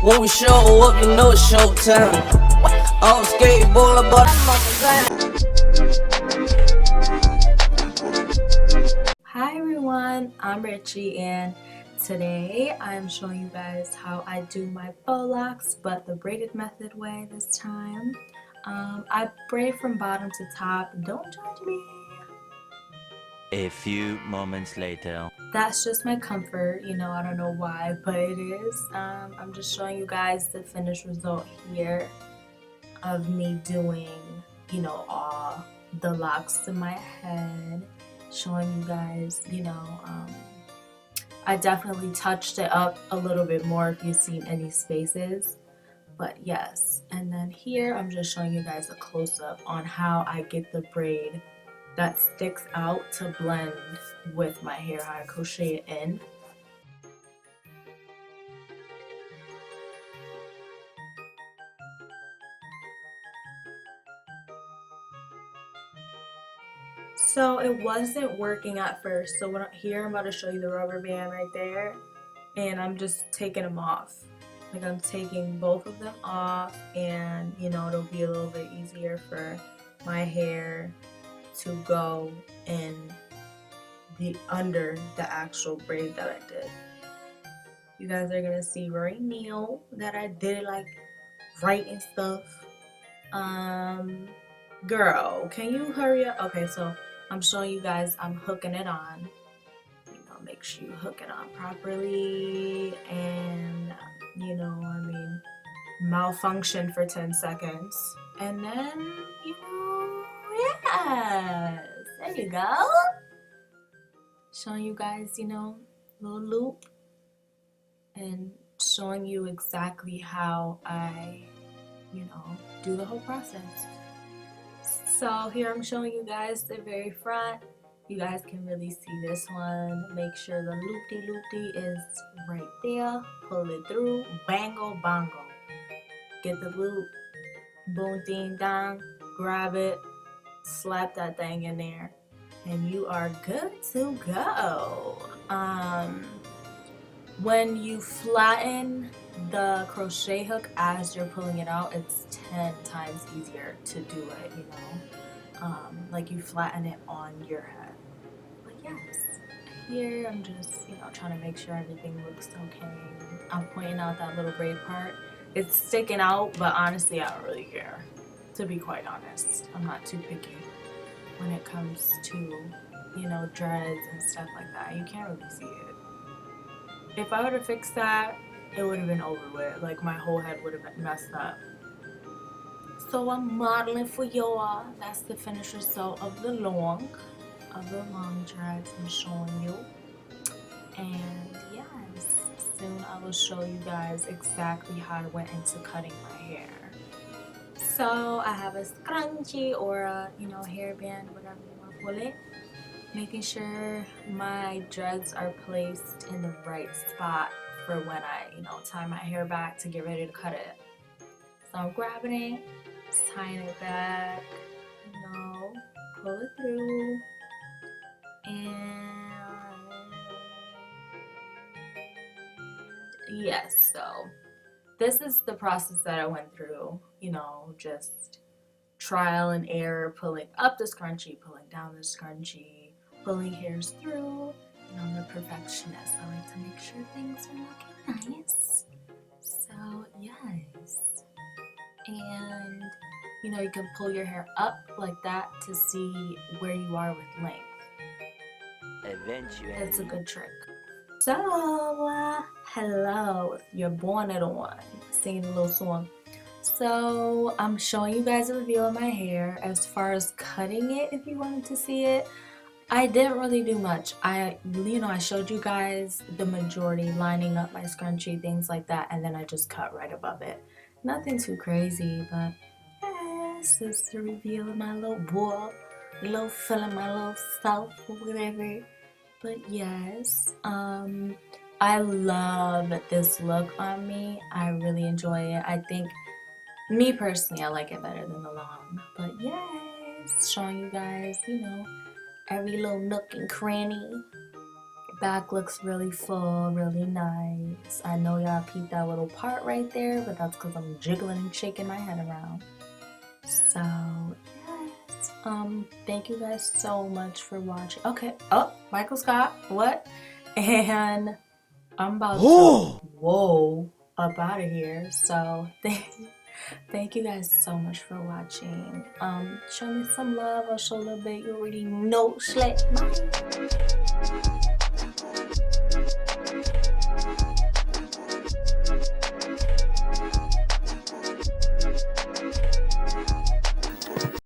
When we show up, you know it's showtime. On skateboard, but Hi everyone, I'm Richie and today I'm showing you guys how I do my faux locks, but the braided method way this time. I braid from bottom to top, don't judge me. A few moments later. That's just my comfort, you know, I don't know why, but it is. I'm just showing you guys the finished result here of me doing, you know, all the locks to my head, showing you guys, you know, I definitely touched it up a little bit more if you've seen any spaces, but yes. And then here I'm just showing you guys a close-up on how I get the braid that sticks out to blend with my hair, how I crochet it in. So it wasn't working at first. So here I'm about to show you the rubber band right there, and I'm just taking them off. Like I'm taking both of them off, and you know, it'll be a little bit easier for my hair to go in under the actual braid that I did. You guys are gonna see right now that I did it like right and stuff. Girl, can you hurry up? Okay, so I'm showing you guys I'm hooking it on. You know, make sure you hook it on properly, and you know, I mean, malfunction for 10 seconds, and then, you know, yes, there you go. Showing you guys, you know, little loop, and showing you exactly how I, you know, do the whole process. So here I'm showing you guys the very front. You guys can really see this one. Make sure the loopy is right there. Pull it through. Bango bongo. Get the loop. Boom ding dong. Grab it. Slap that thing in there. And you are good to go. When you flatten the crochet hook as you're pulling it out, it's 10 times easier to do it, you know, like you flatten it on your head. But yes, here I'm just, you know, trying to make sure everything looks okay. I'm pointing out that little braid part. It's sticking out, but honestly I don't really care, to be quite honest. I'm not too picky when it comes to, you know, dreads and stuff like that. You can't really see it. If I would have fixed that, it would have been over with. Like my whole head would have been messed up. So I'm modeling for y'all. That's the finished result of the long dreads I'm showing you. And yes, soon I will show you guys exactly how I went into cutting my hair. So I have a scrunchie or a, you know, hairband, whatever you want to call it. Making sure my dreads are placed in the right spot for when I, you know, tie my hair back to get ready to cut it. So I'm grabbing it, just tying it back, you know, pull it through, and yes, so this is the process that I went through, you know, just trial and error, pulling up the scrunchie, pulling down the scrunchie, pulling hairs through, and I'm a perfectionist. I like to make sure things are looking nice. So yes, and you know, you can pull your hair up like that to see where you are with length. Eventually. It's a good trick. So hello, if you're born at one, singing a little song. So I'm showing you guys a review of my hair. As far as cutting it, if you wanted to see it, I didn't really do much. I showed you guys the majority, lining up my scrunchie, things like that, and then I just cut right above it. Nothing too crazy, but yes, this is the review of my little boy, little fella, my little self, or whatever. But yes, I love this look on me. I really enjoy it. I think, me personally, I like it better than the long. But yes, showing you guys, you know, every little nook and cranny. Back looks really full, really nice. I know y'all peeped that little part right there, but that's because I'm jiggling and shaking my head around. So yes, thank you guys so much for watching. Okay, oh, Michael Scott, what? And I'm about to up out of here. So thank you guys so much for watching. Show me some love. I'll show a little bit. You already know. Slay. Bye.